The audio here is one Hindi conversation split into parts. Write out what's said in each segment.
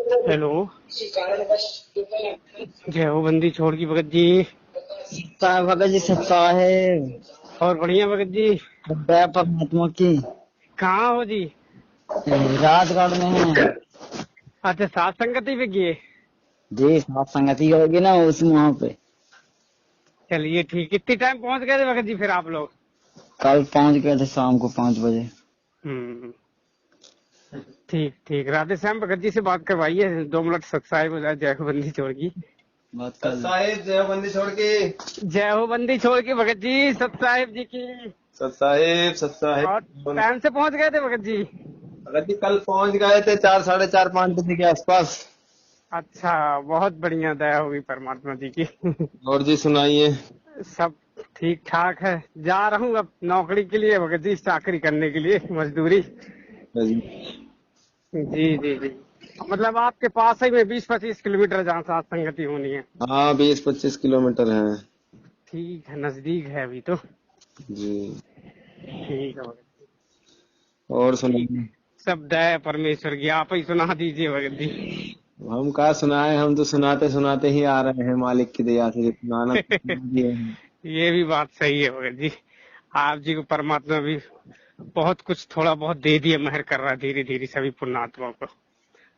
हेलो। जय हो बंदी छोड़ की भगत जी। भगत जी सत्ता है। और बढ़िया भगत जी। दया परमात्मा की। कहाँ हो जी? राजगढ़ में है अच्छा, सात संगति पे गए। जी। सात संगति होगी ना उस वहाँ पे। चलिए ठीक। कितनी टाइम पहुंच गए थे भगत जी फिर आप लोग? कल पहुँच गए थे शाम को 5 बजे। हम्म। ठीक ठीक। राधे श्याम भगत जी से बात करवाइए 2 मिनट सत्साहिब हो जाए। जय हो बंदी छोड़ की। बात कर साहिब जय बंदी छोड़ के। जय हो बंदी छोड़ की भगत जी सत्साहिब जी की। सत साहिब। और टाइम से पहुंच गए थे भगत जी? भगत जी कल पहुँच गए थे 4, 4:30, 5 बजे के आसपास। अच्छा, बहुत बढ़िया। दया होगी परमात्मा जी की। और जी सुनाइए। सब ठीक ठाक है। जा रहा हूँ अब नौकरी के लिए भगत जी, चाकरी करने के लिए, मजदूरी। जी जी जी। मतलब आपके पास ही में 20-25 किलोमीटर जहाँ साथ संगति होनी है। हाँ 20-25 किलोमीटर है। ठीक है, नजदीक है अभी तो। जी। ठीक है भगत जी। और ठीक सुनाइए। है। सब दया परमेश्वर की। आप ही सुना दीजिए भगत जी। हम कहा सुनाए, हम तो सुनाते सुनाते ही आ रहे हैं मालिक की दया से, सुनाना तो सुना दिए हैं। ये भी बात सही है भगत जी। आप जी को परमात्मा भी बहुत कुछ थोड़ा बहुत दे दिए, मेहर कर रहा है धीरे धीरे सभी पुण्यात्माओं को।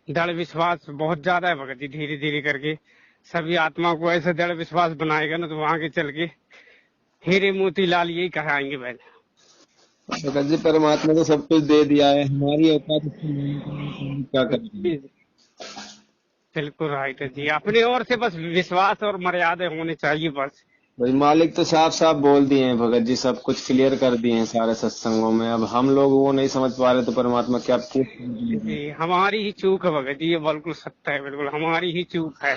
दृढ़ विश्वास बहुत ज्यादा है भगत जी। धीरे धीरे करके सभी आत्माओं को ऐसे दृढ़ विश्वास बनाएगा ना, तो वहां के चल के हीरे मोती लाल यही कहलाएंगे भाई। भगत जी परमात्मा तो सब कुछ दे दिया है, हमारी औकात उसको लेने के लिए हम क्या करेंगे। बिल्कुल राइट है जी। अपनी ओर से बस विश्वास और मर्यादा होने चाहिए बस। भाई मालिक तो साफ साफ बोल दिए हैं भगत जी, सब कुछ क्लियर कर दिए हैं सारे सत्संगों में। अब हम लोग वो नहीं समझ पा रहे तो परमात्मा क्या पूछ जी, हमारी ही चूक है भगत जी। ये बिल्कुल सत्य है, बिल्कुल हमारी ही चूक है।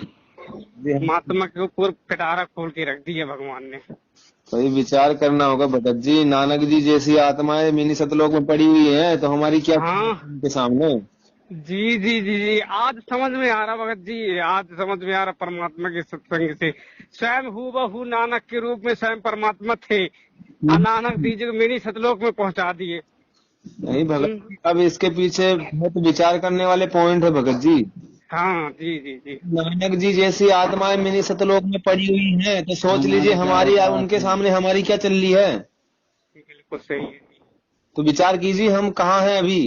महात्मा के ऊपर पिटारा खोल के रख दिया भगवान ने। भाई विचार करना होगा भगत जी, नानक जी जैसी आत्माएं मिनी सतलोक में पड़ी हुई है तो हमारी क्या हाँ उनके सामने। जी जी जी जी। आज समझ में आ रहा भगत जी, आज समझ में आ रहा परमात्मा के सत्संग से। स्वयं हूबहू नानक के रूप में स्वयं परमात्मा थे, और नानक जी को मिनी सतलोक में पहुंचा दिए। नहीं भगत जी, अब इसके पीछे बहुत विचार करने वाले पॉइंट है भगत जी। हाँ जी जी जी। नानक जी जैसी आत्माएं मिनी सतलोक में पड़ी हुई हैं तो सोच लीजिए हमारी उनके सामने हमारी क्या चल रही है। बिल्कुल सही है तो विचार कीजिए हम कहाँ हैं अभी।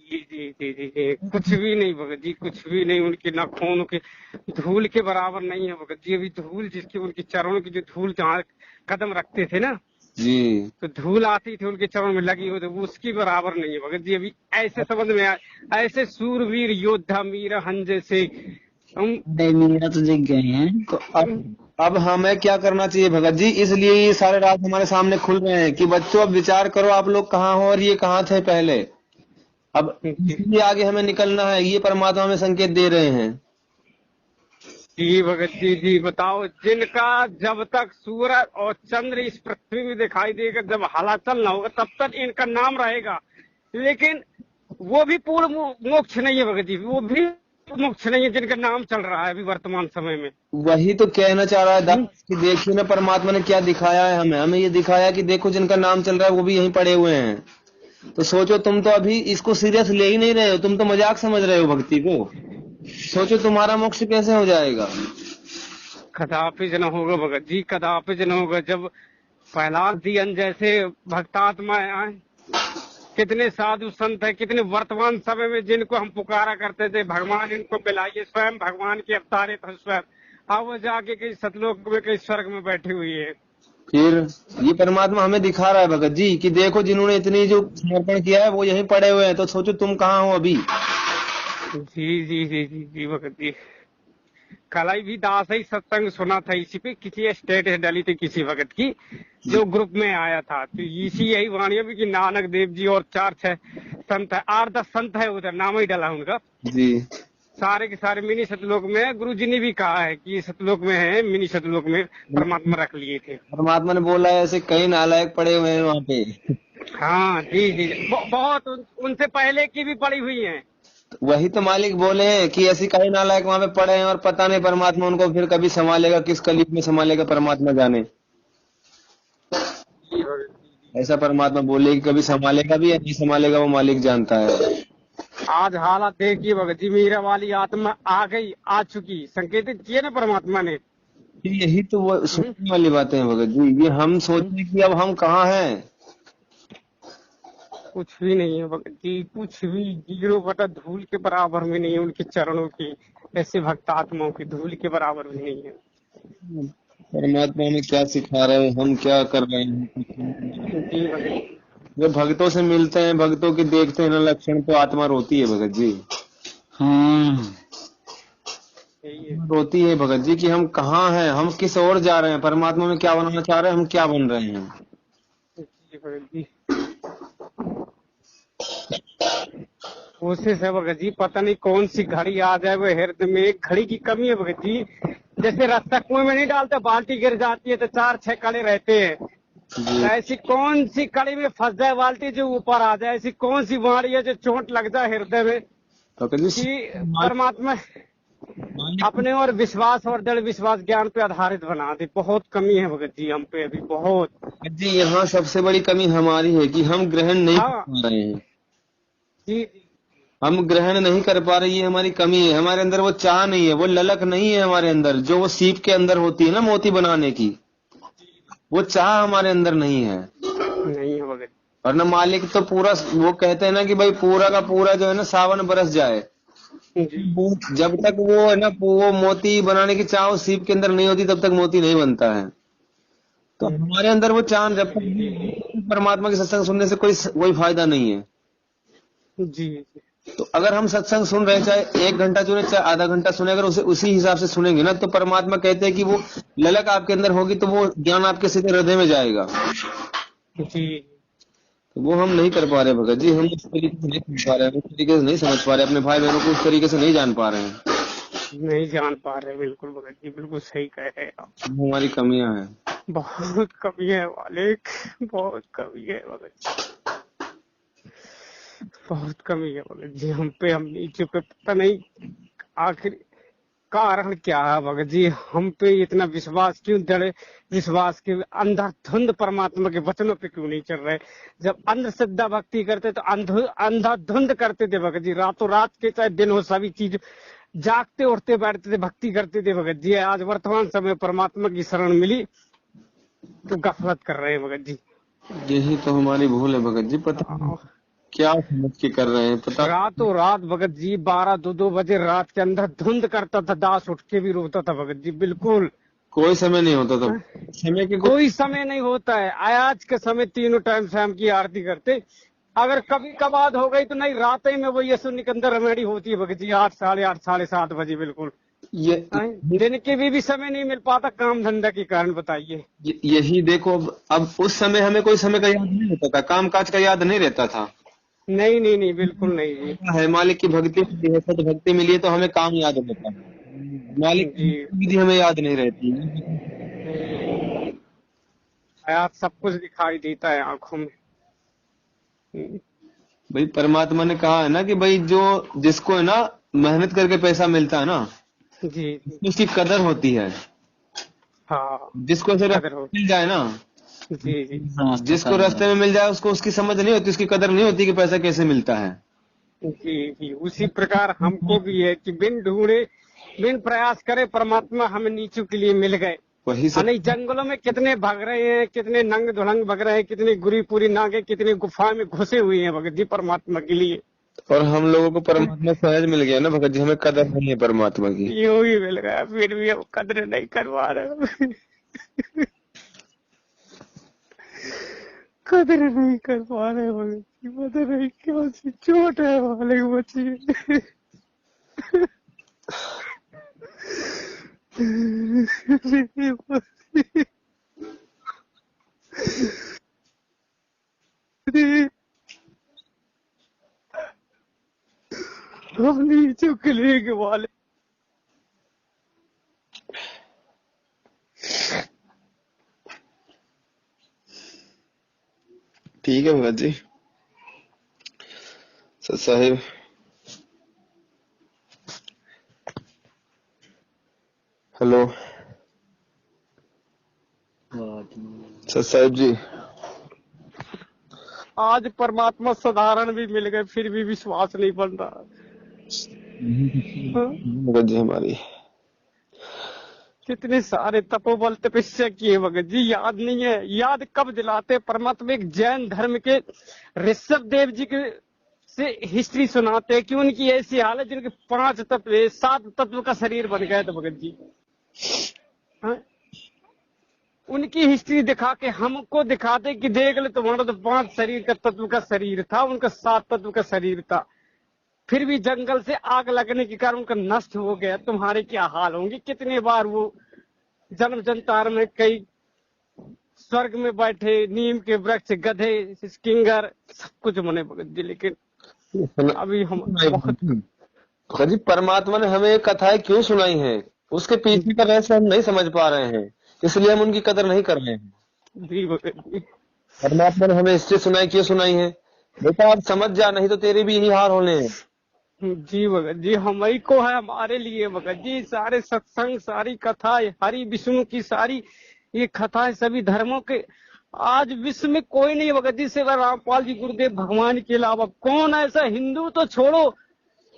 जी जी जी जी जी। कुछ भी नहीं भगत जी, कुछ भी नहीं। उनके नाखून के धूल के बराबर नहीं है भगत जी। अभी धूल जिसकी, उनके चरणों की जो धूल जहाँ कदम रखते थे ना, जी। तो धूल आती थी उनके चरण में लगी हो, तो वो उसकी बराबर नहीं है भगत जी। अभी ऐसे समझ में आए, ऐसे सूरवीर योद्धा मीरा हंजे से हम। नहीं मीरा तो जग गए हैं तो अब हमें क्या करना चाहिए भगत जी, इसलिए ये सारे राज हमारे सामने खुल रहे हैं कि बच्चों अब विचार करो आप लोग कहाँ हो और ये कहाँ थे पहले। अब इसलिए आगे हमें निकलना है, ये परमात्मा हमें संकेत दे रहे हैं। जी भगत जी जी। बताओ, जिनका जब तक सूरज और चंद्र इस पृथ्वी में दिखाई देगा, जब हलाचल ना होगा, तब तक इनका नाम रहेगा। लेकिन वो भी पूर्ण मोक्ष नहीं है भगत जी, वो भी मोक्ष नहीं है जिनका नाम चल रहा है अभी वर्तमान समय में। वही तो कहना चाह रहा है दास कि देखिए ना परमात्मा ने क्या दिखाया है हमें, हमें ये दिखाया कि देखो जिनका नाम चल रहा है वो भी यहीं पड़े हुए हैं। तो सोचो तुम तो अभी इसको सीरियस ले ही नहीं रहे हो, तुम तो मजाक समझ रहे हो भक्ति को। सोचो तुम्हारा मोक्ष कैसे हो जाएगा। कदापि न होगा भगत जी, कदापि न होगा। जब प्रहलाद जी जैसे भक्तात्माएं आए, कितने साधु संत है, कितने वर्तमान समय में जिनको हम पुकारा करते थे भगवान इनको मिलाइए, स्वयं भगवान के अवतारे थे स्वयं। अब वो जाके कहीं सतलोक में, कहीं स्वर्ग में बैठी हुई है। फिर ये परमात्मा हमें दिखा रहा है भगत जी कि देखो जिन्होंने इतनी जो समर्पण किया है वो यहीं पड़े हुए हैं, तो सोचो तुम कहाँ हो अभी। जी जी जी जी जी भगत जी। कल ही भी दास ही सत्संग सुना था इसी पे, किसी स्टेटस डाली थी किसी भगत की, जो ग्रुप में आया था, तो इसी यही वाणी भी कि नानक देव जी और 4-6 संत है, 8-10 संत है, उधर नाम ही डाला उनका। जी। सारे के सारे मिनी सतलोक में है। गुरु जी ने भी कहा है कि सतलोक में है, मिनी सतलोक में परमात्मा रख लिए थे। परमात्मा ने बोला है ऐसे कई नालायक पड़े हुए हैं वहाँ पे। हाँ जी जी जी। बहुत उनसे पहले की भी पड़ी हुई है। वही तो मालिक बोले हैं कि ऐसी कई नालायक वहाँ पे पड़े हैं और पता नहीं परमात्मा उनको फिर कभी संभालेगा, किस कलयुग में संभालेगा परमात्मा जाने। ऐसा परमात्मा बोले कि कभी संभालेगा भी या नहीं संभालेगा वो मालिक जानता है। आज हालत देखिए भगत जी, मीरा वाली आत्मा आ गई, आ चुकी, संकेतित किए ना परमात्मा ने। यही तो वो हम्म, सोचने वाली बातें हैं भगत जी। ये हम सोचते कि अब हम कहाँ हैं। कुछ भी नहीं है भगत जी, कुछ भी 0/धूल के बराबर में नहीं है उनके चरणों की। ऐसे भक्त आत्माओं की धूल के बराबर भी नहीं है। परमात्मा हमें क्या सिखा रहे हैं, हम क्या कर रहे हैं, कुछ नहीं। जी भगत जी। जब भक्तों से मिलते हैं, भक्तों के देखते हैं ना लक्षण, तो आत्मा रोती है भगत जी। यही है। रोती है भगत जी कि हम कहाँ हैं, हम किस ओर जा रहे हैं, परमात्मा में क्या बनना चाह रहे हैं, हम क्या बन रहे हैं। जी भगत जी, कोशिश है भगत जी, पता नहीं कौन सी घड़ी आ जाए वो हृदय में। एक घड़ी की कमी है भगत जी। जैसे रास्ता कुएं में नहीं डालते, बाल्टी गिर जाती है तो 4-6 कड़े रहते हैं। जी तो ऐसी कौन सी कड़ी में फंस जाए बाल्टी जो ऊपर आ जाए? ऐसी कौन सी वाणी है जो चोट लग जाए हृदय में भगत जी, कि मालिक परमात्मा मालिक अपने और विश्वास और दृढ़ विश्वास ज्ञान पे आधारित बना दे? बहुत कमी है भगत जी हम पे अभी, बहुत। भगत जी, यहाँ सबसे बड़ी कमी हमारी है कि हम ग्रहण नहीं कर हाँ पा रहे हैं। जी जी हम ग्रहण नहीं कर पा रहे, ये हमारी कमी है। हमारे अंदर वो चाह नहीं है, वो ललक नहीं है हमारे अंदर, जो वो सीप के अंदर होती है ना मोती बनाने की, वो चाह हमारे अंदर नहीं है। नहीं है भगत और ना मालिक तो पूरा, वो कहते हैं ना कि भाई पूरा का पूरा जो है ना सावन बरस जाए, जी। वो जब तक वो है ना वो मोती बनाने की चाह उस सीप के अंदर नहीं होती, तब तक मोती नहीं बनता है। तो हमारे अंदर वो चाह जब तक, परमात्मा के सत्संग सुनने से कोई फायदा नहीं है। जी जी तो अगर हम सत्संग सुन रहे हैं, चाहे 1 घंटा सुने चाहे आधा घंटा सुने, अगर उसे उसी हिसाब से सुनेंगे ना, तो परमात्मा कहते हैं कि वो ललक आपके अंदर होगी, तो वो ज्ञान आपके सीधे हृदय में जाएगा। जी। तो वो हम नहीं कर पा रहे भगत जी, हम उस तरीके से नहीं समझ पा रहे हैं, उस तरीके से नहीं समझ पा रहे, अपने भाई बहनों को उस तरीके से नहीं जान पा रहे हैं। नहीं जान पा रहे, बिल्कुल भगत जी, बिल्कुल सही कह रहे हैं आप। वो हमारी कमियां हैं। बहुत कमी है मालिक, बहुत कमी है भगत जी, बहुत कमी है भगत जी हम पे। हम नीचे पे पता नहीं आखिर कारण क्या है भगत जी, हम पे इतना विश्वास क्यों दृढ़ विश्वास के अंधाधुंध परमात्मा के वचनों पे क्यों नहीं चल रहे? जब अंधश्रद्धा भक्ति करते तो अंधाधुंध करते थे भगत जी, रातों रात के चाहे दिन हो सभी चीज जागते उठते बैठते थे, भक्ति करते थे भगत जी। आज वर्तमान समय परमात्मा की शरण मिली तो गफलत कर रहे हैं भगत जी। यही तो हमारी भूल है भगत जी, पता नहीं क्या समझ के कर रहे हैं, पता। रातों रात भगत जी 12-2 बजे रात के अंदर धुंध करता था, दास उठ के भी रोता था भगत जी, बिल्कुल। कोई समय नहीं होता था, समय की कोई समय नहीं होता है। आज के समय तीनों टाइम शाम की आरती करते, अगर कभी कभार हो गई तो नहीं, रात ही में वो यीशु निकंदर रमेड़ी होती है भगत जी, 8, 8:30, 7:30 बजे बिल्कुल। ये दिन के भी समय नहीं मिल पाता काम धंधा के कारण, बताइए। यही देखो, अब उस समय हमें कोई समय का याद नहीं रहता था, काम काज का याद नहीं रहता था। नहीं नहीं नहीं, बिल्कुल नहीं जी। है मालिक की भक्ति मिली है, सद भक्ति मिली है, तो हमें काम याद रहता है। मालिक की जी विधि हमें याद नहीं रहती। आज सब कुछ दिखाई देता है आंखों में। भाई परमात्मा ने कहा है ना कि भाई जो जिसको है ना मेहनत करके पैसा मिलता है ना, जी जी उसकी कदर होती है। हाँ, जिसको ऐसे कदर रास्ते हो। में मिल जाए ना, जी जी जिसको रास्ते में मिल जाए, उसको उसकी समझ नहीं होती, उसकी कदर नहीं होती कि पैसा कैसे मिलता है। जी जी, उसी प्रकार हमको भी है कि बिन ढूंढे बिन प्रयास करे परमात्मा हमें नीचों के लिए मिल गए। वही सब। नहीं, जंगलों में कितने भाग रहे हैं, कितने नंग धुलंग भाग रहे हैं, कितनी गुरी पूरी नागे, कितनी गुफा में घुसे हुए हैं भगत जी परमात्मा के लिए। और हम लोगों को परमात्मा सहज मिल गया ना भगत जी, हमें कदर नहीं है परमात्मा की। यूं ही मिल गया, फिर भी हम कदर नहीं करवा रहे। कदर नहीं कर पा रहे भगत जी, पता नहीं क्या सी चोट है वाले बच्चे। हम नीचे किले के वाले। ठीक है भगत जी। सत साहिब, हेलो सत साहिब जी। आज परमात्मा साधारण भी मिल गए फिर भी विश्वास नहीं बन रहा। हाँ? भगत जी हमारी कितने सारे तपोबल तपस्या किए भगत जी, याद नहीं है? याद कब दिलाते? परमात्मा एक जैन धर्म के ऋषभ देव जी के से हिस्ट्री सुनाते कि उनकी ऐसी हालत जिनके 5 तत्व 7 तत्व का शरीर बन गया था भगत जी। हाँ? उनकी हिस्ट्री दिखा के हमको दिखाते कि देख ले तुम्हारा तो 5 शरीर का तत्व का शरीर था, उनका 7 तत्व का शरीर था, फिर भी जंगल से आग लगने के कारण उनका नष्ट हो गया। तुम्हारे क्या हाल होंगे? कितने बार वो जन्म जंतार में कई स्वर्ग में बैठे, नीम के वृक्ष, गधे, किंगर, सब कुछ बने भगत जी, लेकिन अभी हम बहुत भगत जी परमात्मा ने हमें कथाएं क्यों सुनाई हैं, उसके पीछे का रहस्य हम नहीं समझ पा रहे हैं, इसलिए हम उनकी कदर नहीं कर रहे हैं। जी भगत जी। परमात्मा ने हमें हिस्ट्री सुनाई क्यों सुनाई है? बेटा आप समझ जा, नहीं तो तेरे भी यही हाल होने हैं। जी भगत जी, हम ही को है हमारे लिए भगत जी। सारे सत्संग, सारी कथा, हरि विष्णु की सारी ये कथाएं सभी धर्मों के, आज विश्व में कोई नहीं भगत जी सिवा रामपाल जी गुरुदेव भगवान के अलावा। कौन ऐसा, हिंदू तो छोड़ो,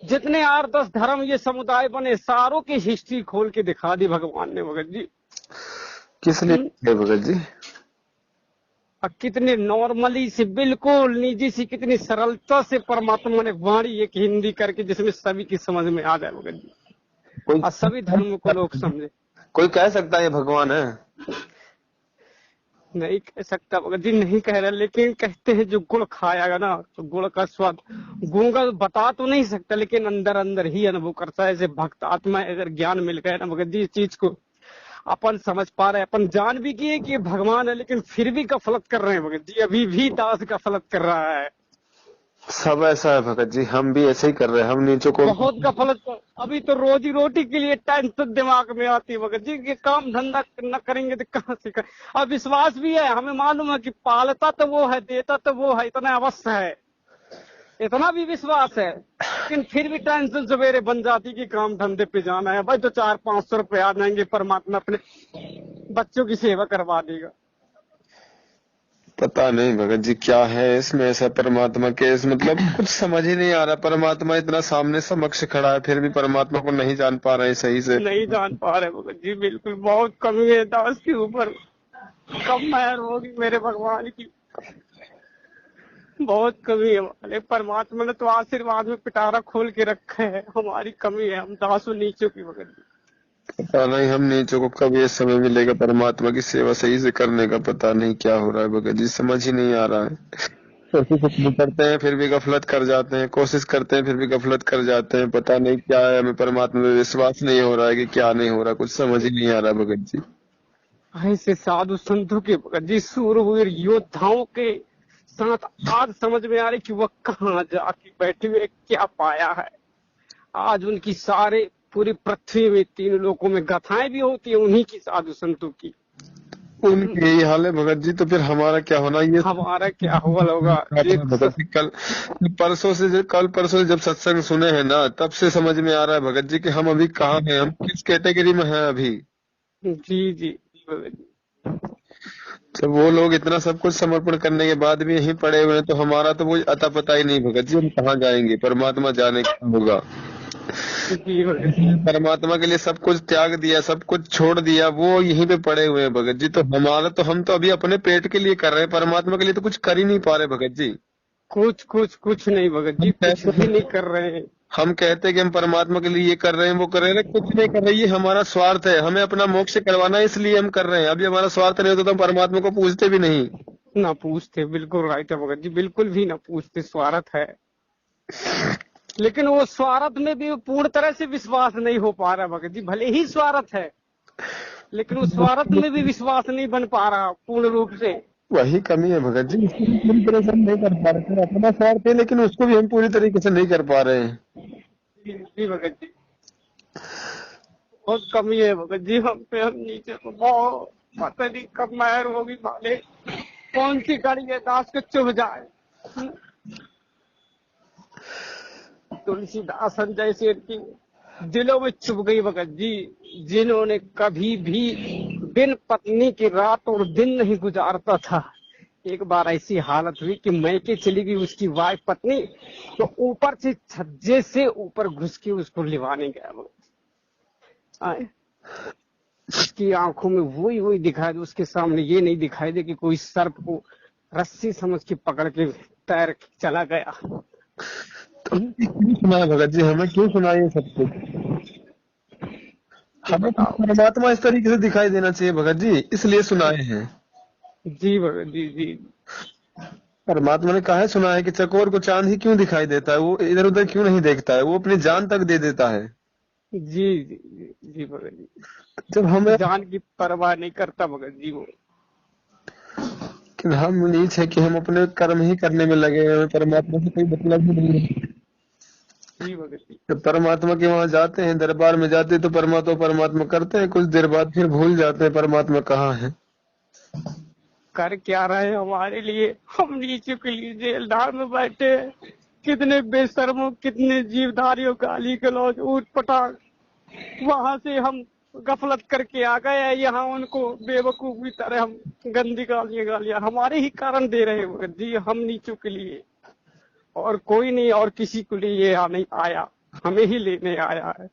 जितने 8-10 धर्म ये समुदाय बने सारों की हिस्ट्री खोल के दिखा दी भगवान ने भगत जी। किस लिए भगत जी? और कितने नॉर्मली से, बिल्कुल निजी सी, कितनी सरलता से परमात्मा ने वाणी एक हिंदी करके जिसमें सभी की समझ में आ जाए भगत जी, और सभी धर्म को लोग समझे। कोई कह सकता है ये भगवान है? नहीं कह सकता भगत जी, नहीं कह रहा, लेकिन कहते हैं जो गुड़ खाएगा ना तो गुड़ का स्वाद, गूंगा बता तो नहीं सकता लेकिन अंदर अंदर ही अनुभव करता है। ऐसे भक्त आत्मा अगर ज्ञान मिल गया ना भगत जी, इस चीज को अपन समझ पा रहे हैं, अपन जान भी किए कि ये भगवान है, लेकिन फिर भी गफलत कर रहे हैं भगत जी। अभी भी दास गफलत कर रहा है। सब ऐसा है भगत जी, हम भी ऐसे ही कर रहे हैं। हम नीचों को बहुत गफलत कर, अभी तो रोजी रोटी के लिए टेंशन दिमाग में आती है भगत जी, कि काम धंधा न करेंगे तो कहाँ से करें। अब विश्वास भी है, हमें मालूम है कि पालता तो वो है, देता तो वो है, इतना अवश्य है, इतना भी विश्वास है, लेकिन फिर भी टेंशन सवेरे बन जाती कि काम धंधे पे जाना है भाई, तो 400-500 रुपए आ जाएंगे, परमात्मा अपने बच्चों की सेवा करवा देगा। पता नहीं भगत जी क्या है इसमें ऐसा परमात्मा के, मतलब कुछ समझ ही नहीं आ रहा। परमात्मा इतना सामने समक्ष खड़ा है, फिर भी परमात्मा को नहीं जान पा रहे सही से। नहीं जान पा रहे भगत जी, बिल्कुल बहुत कमी है दास के ऊपर। कब मेहर होगी मेरे भगवान की, बहुत कमी है हमारे। परमात्मा ने तो आशीर्वाद में पिटारा खोल के रखे है, हमारी कमी है, हम दासों नीचों की भगत जी। पता नहीं हम नीचों को कब ये समय मिलेगा परमात्मा की सेवा सही से करने का। पता नहीं क्या हो रहा है भगत जी, समझ ही नहीं आ रहा है। कोशिश करते हैं फिर भी गफलत कर जाते हैं, कोशिश करते हैं फिर भी गफलत कर जाते हैं। पता नहीं क्या है, हमें परमात्मा में विश्वास नहीं हो रहा है कि क्या नहीं हो रहा, कुछ समझ ही नहीं आ रहा भगत जी। ऐसे साधु संतों के भगत जी, सूरवीर योद्धाओं के साथ आज समझ में आ रही कि वह कहाँ जाके बैठे हुए क्या पाया है। आज उनकी सारे पूरी पृथ्वी में 3 लोकों में गाथाएं भी होती है उन्हीं की, साधु संतों की। उनकी यही हाल है भगत जी, तो फिर हमारा क्या होना? ये हमारा क्या हुआ होगा भगत जी। कल परसों से जब सत्संग सुने हैं ना, तब से समझ में आ रहा है भगत जी कि हम अभी कहाँ हैं, हम किस कैटेगरी में हैं अभी। जी जी भगत जी। तो वो लोग इतना सब कुछ समर्पण करने के बाद भी यहीं पड़े हुए हैं, तो हमारा तो वो अता पता ही नहीं भगत जी, हम कहाँ जाएंगे। परमात्मा जाने क्या होगा। जी भगत जी। परमात्मा के लिए सब कुछ त्याग दिया, सब कुछ छोड़ दिया, वो यहीं पे पड़े हुए हैं भगत जी। तो हम तो अभी अपने पेट के लिए कर रहे हैं, परमात्मा के लिए तो कुछ कर ही नहीं पा रहे भगत जी। कुछ नहीं भगत जी, कुछ भी नहीं कर रहे हैं। हम कहते हैं कि हम परमात्मा के लिए ये कर रहे हैं, वो कर रहे हैं, कुछ नहीं कर रहे। ये हमारा स्वार्थ है, हमें अपना मोक्ष करवाना है, इसलिए हम कर रहे हैं। अभी हमारा स्वार्थ नहीं होता तो हम परमात्मा को पूछते भी नहीं। ना पूछते, बिल्कुल राइट है भगत जी, बिल्कुल भी ना पूछते। स्वार्थ है, लेकिन वो स्वार्थ में भी पूर्ण तरह से विश्वास नहीं हो पा रहा भगत जी। भले ही स्वार्थ है, लेकिन उस स्वार्थ में भी विश्वास नहीं बन पा रहा पूर्ण रूप से। वही कमी है भगत जी, उसको भी पूरी तरह से हम नहीं कर पा रहे। अपना स्वार्थ है, लेकिन उसको भी हम पूरी तरीके से नहीं कर पा रहे हैं। जी भगत जी, बहुत कमी है भगत जी हम पे। हम नीचे को बहुत, पता नहीं कब मेहर होगी माले, कौन सी कड़ी है दास को चुभ जाए। तुलसीदास जैसे की दिलों में चुभ गई भगत जी, जिन्होंने कभी भी बिन पत्नी की रात और दिन नहीं गुजारता था, एक बार ऐसी हालत हुई कि मैके चली गई उसकी वाइफ पत्नी, तो ऊपर से छज्जे से ऊपर घुस के उसको लिवाने गया वो। आए, उसकी आंखों में वही दिखाई दे, उसके सामने ये नहीं दिखाई दे कि कोई सर्प को रस्सी समझ के पकड़ के तैर के चला गया। क्यों सुनाए भगत जी, हमें क्यों सुनाए ये सब कुछ? हमें तो बताओ परमात्मा इस तरीके से दिखाई देना चाहिए भगत जी, इसलिए सुनाए हैं। जी भगत जी। जी परमात्मा ने कहा है सुना है कि चकोर को चांद ही क्यों दिखाई देता है, वो इधर उधर क्यों नहीं देखता है, वो अपनी जान तक दे देता है। जी जी जी, जी भगत जी, जब हमें जान की परवाह नहीं करता भगत जी वो। कि हम नीच है कि हम अपने कर्म ही करने में लगे हैं, हमें परमात्मा से कोई मतलब ही नहीं है। जी भगत जी। जब परमात्मा के वहां जाते हैं, दरबार में जाते हैं, तो परमात्मा परमात्मा करते हैं, कुछ देर बाद फिर भूल जाते हैं परमात्मा कहाँ है। कर क्या रहे हमारे लिए, हम नीचे के लिए जेलदार में बैठे हैं। कितने बेशर्मों, कितने जीवधारियों गाली गलौज ऊट पटांग, वहां से हम गफलत करके आ गए हैं, यहाँ उनको बेवकूफ की तरह हम गंदी गालियां हमारे ही कारण दे रहे हैं जी, हम नीचों के लिए, और कोई नहीं, और किसी को लिए यहाँ नहीं आया, हमें ही लेने आया है।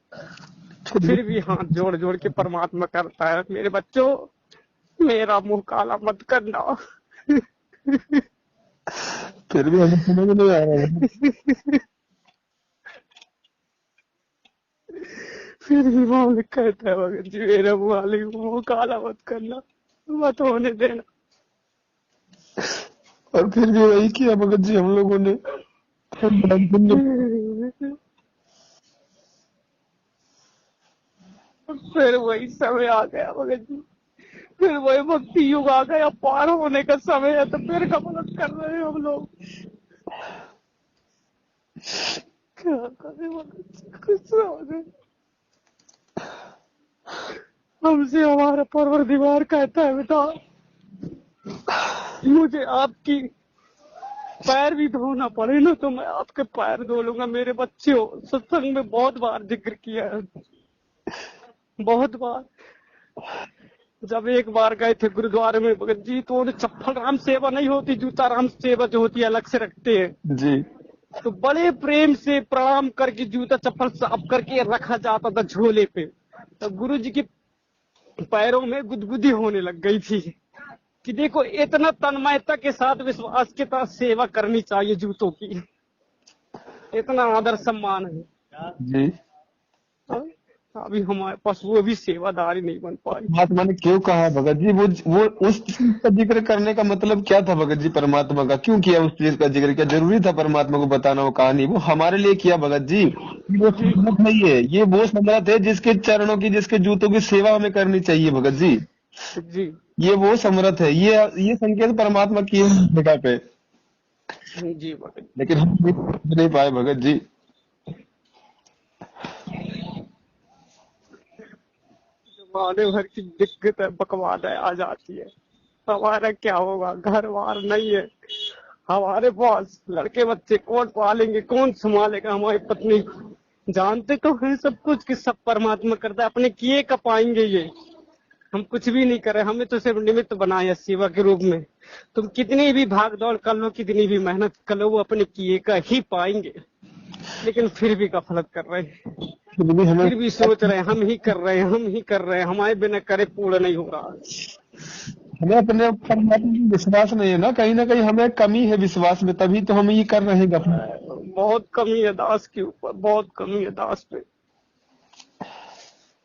फिर भी हाथ जोड़ जोड़ के परमात्मा करता है, मेरे बच्चों मेरा मुंह काला मत करना। फिर भी हमें समझ नहीं आ रहा है। फिर भी मालिक कहता है भगत जी, मेरा मालिक मुंह काला मत करना, मत होने देना। और फिर भी वही किया भगत जी हम लोगों ने। फिर वही समय आ गया भगत जी, फिर वही भक्ति युग आ गया, पार होने का समय है, तो फिर गफलत कर रहे हैं हम लोग। क्या करें भगत जी, कुछ समझ नहीं। हमसे हमारा परवरदिगार कहता है, बेटा मुझे आपकी पैर भी धोना पड़े ना तो मैं आपके पैर धो लूंगा। मेरे बच्चे हो, सत्संग में बहुत बार जिक्र किया है, बहुत बार। जब एक बार गए थे गुरुद्वारे में भगत जी, तो चप्पल राम सेवा नहीं होती, जूता राम सेवा जो होती है अलग से रखते हैं जी। तो बड़े प्रेम से प्रणाम करके जूता चप्पल साफ करके रखा जाता था झोले पे। तो गुरु जी के पैरों में गुदगुदी होने लग गई थी कि देखो इतना तन्मयता के साथ विश्वास के साथ सेवा करनी चाहिए जूतों की, इतना आदर सम्मान है। जी। अभी हमारे पास वो भी सेवादारी नहीं बन पाई। परमात्मा ने क्यों कहा भगत जी, वो उस चीज का जिक्र करने का मतलब क्या था भगत जी? परमात्मा का क्यों किया उस चीज का जिक्र? क्या जरूरी था परमात्मा को बताना वो कहानी? वो हमारे लिए किया भगत जी। वो समर्थ नहीं है, ये वो समर्थ है जिसके चरणों की, जिसके जूतों की सेवा हमें करनी चाहिए भगत जी। जी ये वो समर्थ है, ये संकेत परमात्मा किए हैं इस जगह पे, जी भगत लेकिन हम नहीं पाए भगत जी। जमाने भर की दिक्कत है, बकवाद आ जाती है। हमारा क्या होगा, घर बार नहीं है हमारे पास, लड़के बच्चे कौन पालेंगे, कौन संभालेगा हमारी पत्नी। जानते तो हैं सब कुछ कि सब परमात्मा करता है, अपने किए का पाएंगे ये, हम कुछ भी नहीं कर रहे, हमें तो सिर्फ निमित्त बनाया सेवा के रूप में। तुम कितनी भी भाग दौड़ कर लो, कितनी भी मेहनत कर लो, वो अपने किए का ही पाएंगे। लेकिन फिर भी गफलत कर रहे हैं, फिर भी सोच रहे हैं हम ही कर रहे हैं, हम ही कर रहे हैं, हमारे बिना करे पूर्ण नहीं हो रहा। हमें अपने परमात्मा में विश्वास नहीं है ना कहीं हमें कमी है विश्वास में, तभी तो हम ये कर रहे हैं गफलत। बहुत कमी है दास के ऊपर, बहुत कमी है दास पे,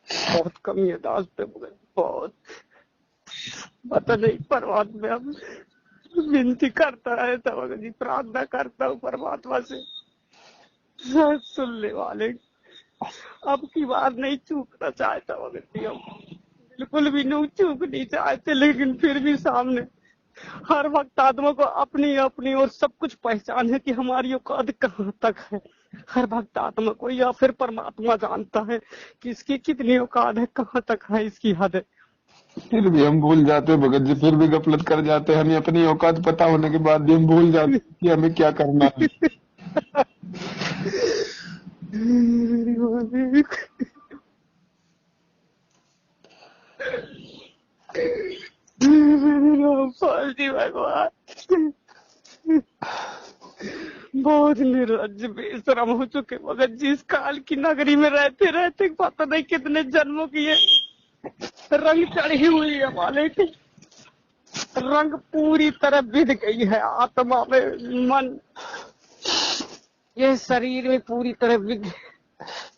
बहुत कमी है दास पे, बहुत। पता नहीं परमात्मा, हम विनती करता है तो जी, प्रार्थना करता हूँ परमात्मा से, शायद सुनने वाले। अब की बार नहीं चूकना चाहता भगत, हम बिल्कुल भी नहीं चूकनी चाहते, लेकिन फिर भी सामने हर वक्त आत्मा को अपनी अपनी और सब कुछ पहचान है कि हमारी औकात कहाँ तक है। हर भक्त आत्मा को या फिर परमात्मा जानता है कि इसकी कितनी औकात है, कहाँ तक है इसकी हद है। फिर भी हम भूल जाते हैं भगत जी, फिर भी गफलत कर जाते हैं। हमें अपनी औकात पता होने के बाद भी हम भूल जाते हैं कि हमें क्या करना है। भगवान बहुत निर्लज्ज बेशरम हो चुके भगत जी। इस काल की नगरी में रहते रहते पता नहीं कितने जन्मों की ये रंग चढ़ी हुई है मालिक। रंग पूरी तरह बिध गई है आत्मा में, मन, ये शरीर में पूरी तरह बिध,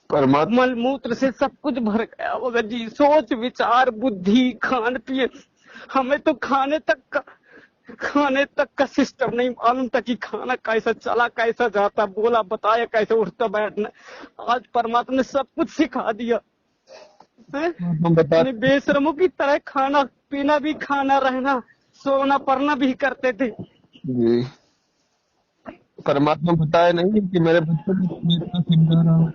परमात्मा मल मूत्र से सब कुछ भर गया भगत जी। सोच विचार बुद्धि खान पिए, हमें तो खाने तक का सिस्टम नहीं मालूम था कि खाना कैसा चला कैसा जाता, बोला बताया कैसे उठता बैठना। आज परमात्मा ने सब कुछ सिखा दिया है। हम बता अपने बेशरमों की तरह खाना पीना भी, खाना रहना सोना पढ़ना भी करते थे। जी, परमात्मा बताया नहीं कि मेरे बच्चों को मैं इतना समझा रहा हूँ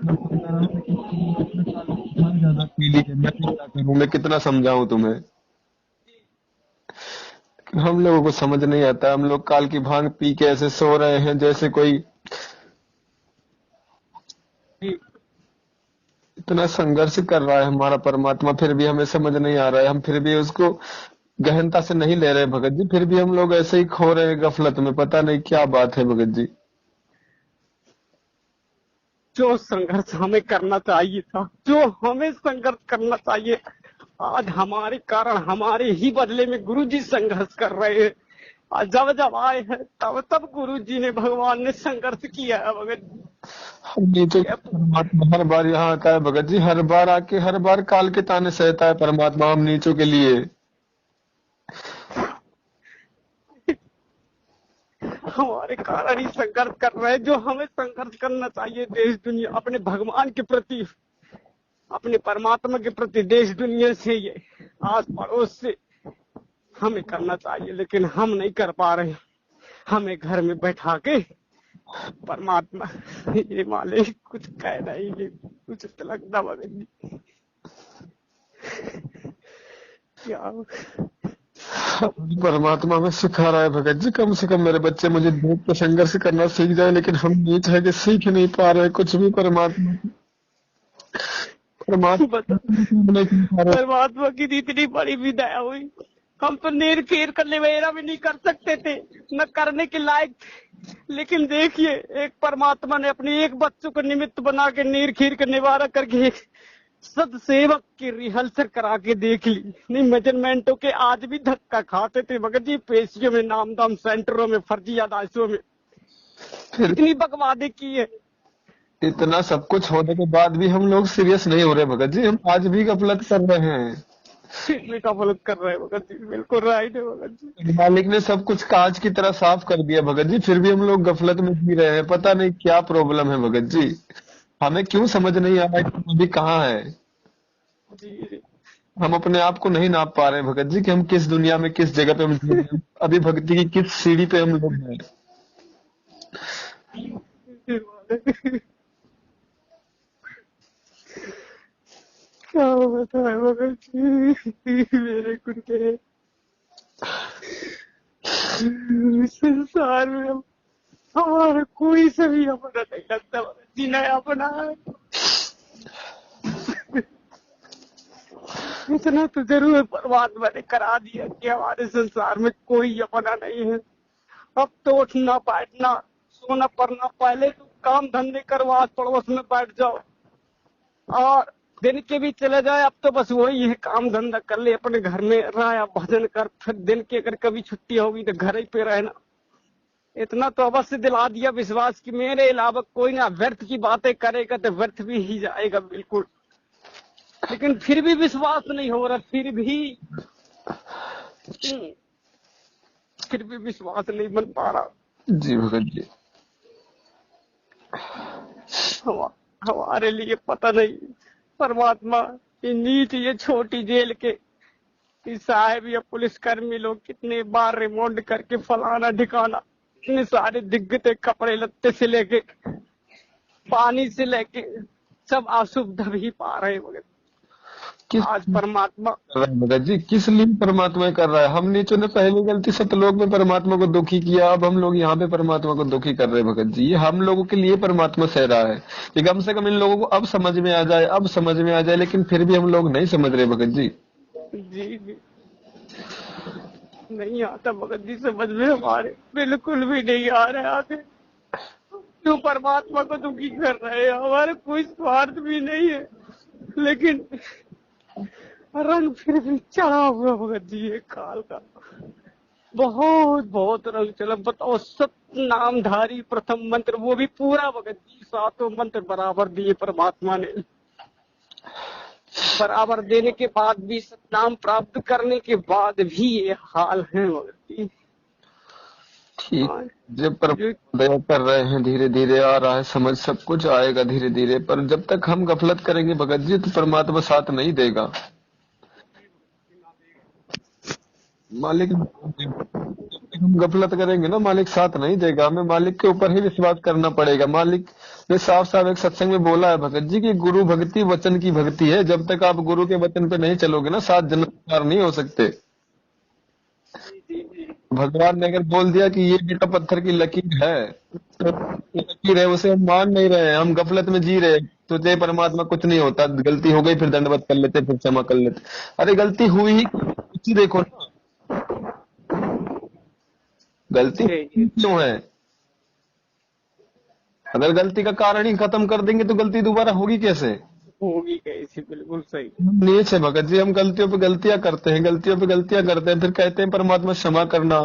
लेकिन तुम कितने साल भाग ज्यादा पी ली है, मैं भी क्या करूँ, मैं कितना समझाऊं तुम्हें। हम लोगों को समझ नहीं आता, हम लोग काल की भांग पी के ऐसे सो रहे हैं जैसे कोई जी, इतना संघर्ष कर रहा है हमारा परमात्मा, फिर भी हमें समझ नहीं आ रहा है, हम फिर भी उसको गहनता से नहीं ले रहे भगत जी, फिर भी हम लोग ऐसे ही खो रहे हैं गफलत में, पता नहीं क्या बात है भगत जी। जो संघर्ष हमें करना चाहिए था, जो हमें संघर्ष करना चाहिए, आज हमारे कारण हमारे ही बदले में गुरुजी संघर्ष कर रहे हैं। आज जब जब आए हैं तब गुरुजी ने, भगवान ने संघर्ष किया है भगत जी। हम नीचे परमात्मा हर बार यहाँ आता है भगत जी, हर बार आके हर बार काल के ताने सहता है परमात्मा हम नीचों के लिए। हमारे कारण ही संघर्ष कर रहे हैं, जो हमें संघर्ष करना चाहिए देश दुनिया, अपने भगवान के प्रति, अपने परमात्मा के प्रति, देश दुनिया से, ये आस पड़ोस से हमें करना चाहिए, लेकिन हम नहीं कर पा रहे। हमें घर में बैठा के परमात्मा ये मालिक कुछ कह रही है, कुछ लगता भगत जी क्या परमात्मा में सिखा रहा है भगत जी, कम से कम मेरे बच्चे मुझे देख के संघर्ष करना सीख जाए, लेकिन हम नीच है कि सीख नहीं पा रहे कुछ भी। परमात्मा की इतनी बड़ी भी दया हुई, हम तो नीर खीर कर निवेरा भी नहीं कर सकते थे, न करने के लायक थे। लेकिन देखिए एक परमात्मा ने अपने एक बच्चों को निमित्त बना के नीर खीर का निवारा करके सदसेवक की रिहर्सल करा के देख ली। नहीं मेजरमेंटों के आज भी धक्का खाते थे भगत जी, पेशियों में, नामदाम सेंटरों में, फर्जी अदालतों में इतनी बकवादी की है। इतना सब कुछ होने के बाद भी हम लोग सीरियस नहीं हो रहे भगत जी, हम आज भी गफलत कर रहे हैं। गफलत कर रहे हैं भगत जी, बिल्कुल राइट है भगत जी। मालिक ने सब कुछ कांच की तरह साफ कर दिया भगत जी, फिर भी हम लोग गफलत में जी रहे हैं, पता नहीं क्या प्रॉब्लम है भगत जी, हमें क्यों समझ नहीं आ रहा है कि अभी कहाँ है। जी, हम अपने आप को नहीं नाप पा रहे हैं भगत जी कि हम किस दुनिया में, किस जगह पे हम जी रहे हैं, अभी भक्ति की किस सीढ़ी पे हम लोग हैं। क्या बताए भगत जी, मेरे गुरुदेव संसार में हमारा कोई सभी अपना नहीं लगता भगत जी, नया अपना है। इतना तो जरूर परमात्मा ने करा दिया कि हमारे संसार में कोई अपना नहीं है। अब तो उठना बैठना सोना पड़ना, पहले तो काम धंधे करो, आस पड़ोस में बैठ जाओ और दिन के भी चले जाए, अब तो बस वही है, काम धंधा कर ले, अपने घर में रहा, भजन कर, फिर दिन की अगर कभी छुट्टी होगी तो घर ही पे रहना। इतना तो अवश्य दिला दिया विश्वास कि मेरे अलावा कोई ना व्यर्थ की बातें करेगा तो व्यर्थ भी ही जाएगा बिल्कुल। लेकिन फिर भी विश्वास नहीं हो रहा, फिर भी विश्वास नहीं बन पा रहा। जी भगत जी, हमारे लिए पता नहीं परमात्मा ये नीच, ये छोटी जेल के साहब या पुलिसकर्मी लोग कितने बार रिमांड करके फलाना ठिकाना, इतने सारे दिग्गते कपड़े लत्ते से लेके पानी से लेके सब असुविधा भी पा रहे हैं। आज परमात्मा भगत जी किस लिए परमात्मा कर रहा है? हम नीचों ने पहली गलती सतलोक में परमात्मा को दुखी किया, अब हम लोग यहाँ पे परमात्मा को दुखी कर रहे हैं भगत जी। ये हम लोगों के लिए परमात्मा सह रहा है कि कम से कम इन लोगों को अब समझ में आ जाए, अब समझ में आ जाए, लेकिन फिर भी हम लोग नहीं समझ रहे भगत जी। जी नहीं आता भगत जी, समझ में हमारे बिल्कुल भी नहीं आ रहा है आगे। क्यों परमात्मा को दुखी कर रहे हैं? हमारे कोई स्वार्थ भी नहीं है, लेकिन रंग फिर भी चढ़ा हुआ भगत जी ये काल का। बहुत बहुत रंग चला। बताओ, सत्य नामधारी प्रथम मंत्र, वो भी पूरा भगत जी, 7 मंत्र बराबर दिए परमात्मा ने। बराबर देने के बाद भी, सतनाम प्राप्त करने के बाद भी ये हाल है भगत जी। ठीक। हाँ, जब पर जो दया कर रहे हैं, धीरे धीरे आ रहा है समझ, सब कुछ आएगा धीरे धीरे। पर जब तक हम गफलत करेंगे भगत जी तो परमात्मा साथ नहीं देगा। मालिक, जब हम गफलत करेंगे ना, मालिक साथ नहीं देगा। हमें मालिक के ऊपर ही विश्वास करना पड़ेगा। मालिक ने साफ साफ एक सत्संग में बोला है भगत जी की गुरु भक्ति वचन की भक्ति है। जब तक आप गुरु के वचन पे नहीं चलोगे ना, 7 जन्म पार नहीं हो सकते। भगवान ने अगर बोल दिया कि ये बेटा पत्थर की लकीर है, तो लकीर है, उसे हम मान नहीं रहे हैं, हम गफलत में जी रहे हैं। तो जय परमात्मा, कुछ नहीं होता, गलती हो गई फिर दंडवत कर लेते, फिर क्षमा कर लेते। अरे गलती हुई ही देखो ना, गलती क्यों है? अगर गलती का कारण ही खत्म कर देंगे तो गलती दोबारा होगी कैसे? होगी कैसी? बिल्कुल सही। हम नीच है भगत जी, हम गलतियों पे गलतियां करते हैं, गलतियों पे गलतियां करते हैं, फिर कहते हैं परमात्मा क्षमा करना।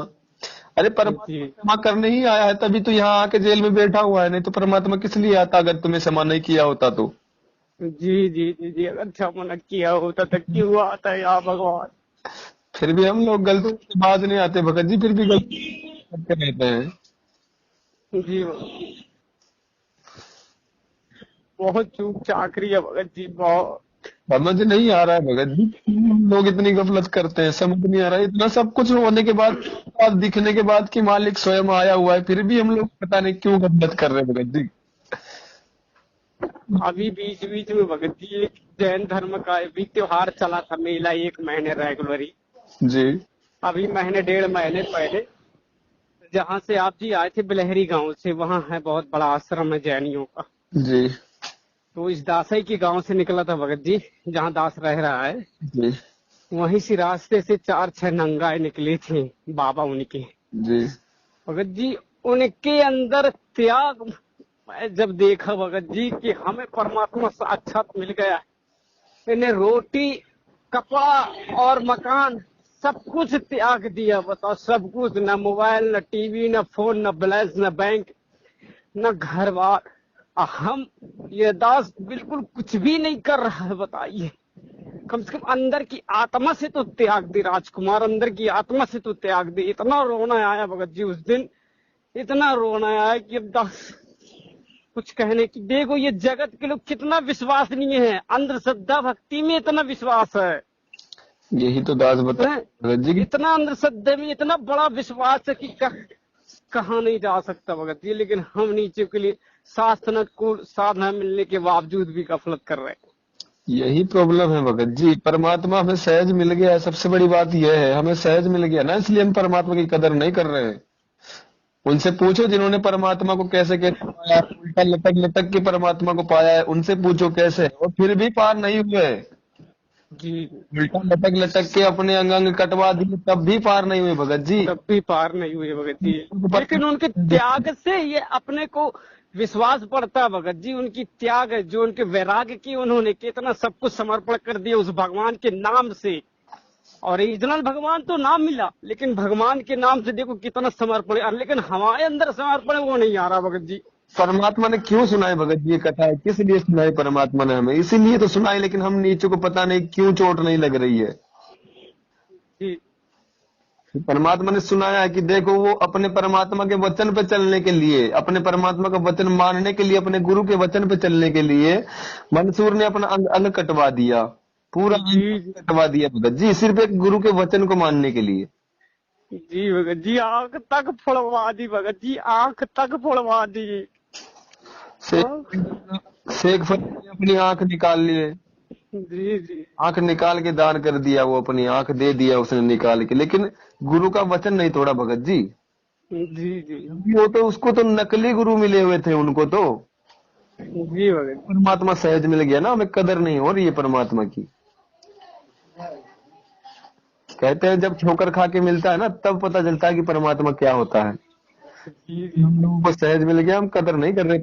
अरे परमात्मा जी क्षमा करने ही आया है, तभी तो यहाँ आके जेल में बैठा हुआ है। नहीं तो परमात्मा किस लिए आता अगर तुम्हें क्षमा नहीं किया होता तो? जी जी जी जी, अगर क्षमा न किया होता तो क्यों आता है यहाँ भगवान? फिर भी हम लोग गलती के बाद नहीं आते भगत जी, फिर भी गलती करते रहते हैं। जी बहुत चूक चाकरी है भगत जी, बहुत। समझ नहीं आ रहा है भगत जी, क्यों हम लोग इतनी गफलत करते हैं, समझ नहीं आ रहा है। इतना सब कुछ होने के बाद, आप दिखने के बाद कि मालिक स्वयं आया हुआ है, फिर भी हम लोग पता नहीं क्यों गफलत कर रहे हैं भगत जी। अभी बीच बीच में भगत जी एक जैन धर्म का भी त्योहार चला था, मेला, 1 महीने रेगुलरी। जी अभी महीने 1.5 महीने पहले, जहाँ से आप जी आए थे बिलहरी गांव से, वहाँ है बहुत बड़ा आश्रम है जैनियों का। जी तो इस दासई के गांव से निकला था भगत जी, जहाँ दास रह रहा है। जी वहीं से रास्ते से 4-6 नंगाए निकले थे बाबा उनके। जी भगत जी उनके अंदर त्याग, मैं जब देखा भगत जी कि हमें परमात्मा साक्षात मिल गया। इन्हें रोटी, कपड़ा और मकान सब कुछ त्याग दिया। बताओ, सब कुछ, न मोबाइल, न टीवी, न फोन, न बैलेंस, न बैंक, न घर बार। हम ये दास बिल्कुल कुछ भी नहीं कर रहा है। बताइए, कम से कम अंदर की आत्मा से तो त्याग दे राजकुमार, अंदर की आत्मा से तो त्याग दे। इतना रोना आया भगत जी उस दिन, इतना रोना आया कि अब दास कुछ कहने की। देखो ये जगत के लोग कितना विश्वसनीय है, अंधश्रद्धा भक्ति में इतना विश्वास है, यही तो दास बता हैं? भगत जी की। इतना अंधश्रद्धा में इतना बड़ा विश्वास है कि कहाँ नहीं जा सकता भगत जी। लेकिन हम नीचे के लिए शास्त्र को साधना मिलने के बावजूद भी गफलत कर रहे हैं। यही प्रॉब्लम है भगत जी, परमात्मा हमें सहज मिल गया है। सबसे बड़ी बात यह है, हमें सहज मिल गया ना, इसलिए हम परमात्मा की कदर नहीं कर रहे हैं। उनसे पूछो जिन्होंने परमात्मा को कैसे कैसे पाया, उल्टा लटक लटक के परमात्मा को पाया है, उनसे पूछो कैसे, और फिर भी पार नहीं हुए। जी, उल्टा लटक लटक के अपने अंग अंग कटवा दिए, तब भी पार नहीं हुए भगत जी। तब भी पार नहीं हुए भगत जी। लेकिन उनके त्याग से ये अपने को विश्वास पड़ता भगत जी। उनकी त्याग है, जो उनके वैराग्य की, उन्होंने कितना सब कुछ समर्पण कर दिया उस भगवान के नाम से। ओरिजिनल भगवान तो नाम मिला, लेकिन भगवान के नाम से देखो कितना समर्पण है। लेकिन हमारे अंदर समर्पण वो नहीं आ रहा भगत जी। परमात्मा ने क्यों सुनाई भगत जी ये कथा है, किस लिए सुनाई परमात्मा ने हमें? इसीलिए तो सुनाई, लेकिन हम नीचों को पता नहीं क्यों चोट नहीं लग रही है। जी परमात्मा ने सुनाया है कि देखो, वो अपने परमात्मा के वचन पे चलने के लिए, अपने परमात्मा का वचन मानने के लिए, अपने गुरु के वचन पे चलने के लिए मंसूर ने अपना अंग अंग कटवा दिया, पूरा अंग कटवा दिया भगत जी, सिर्फ एक गुरु के वचन को मानने के लिए। जी भगत जी, आंख तक फोड़वा दी भगत जी, आंख तक फोड़वा दी। शेख फरीद ने अपनी आंख निकाल लिए, जी जी आंख निकाल के दान कर दिया, वो अपनी आंख दे दिया उसने निकाल के, लेकिन गुरु का वचन नहीं तोड़ा भगत जी। जी जी वो तो, उसको तो नकली गुरु मिले हुए थे उनको तो। जी भगत जी। परमात्मा सहज मिल गया ना, हमें कदर नहीं हो रही है परमात्मा की। कहते हैं जब ठोकर खा के मिलता है ना तब पता चलता है कि परमात्मा क्या होता है। जी जी। हम लोगों को सहज मिल गया, हम कदर नहीं कर रहे।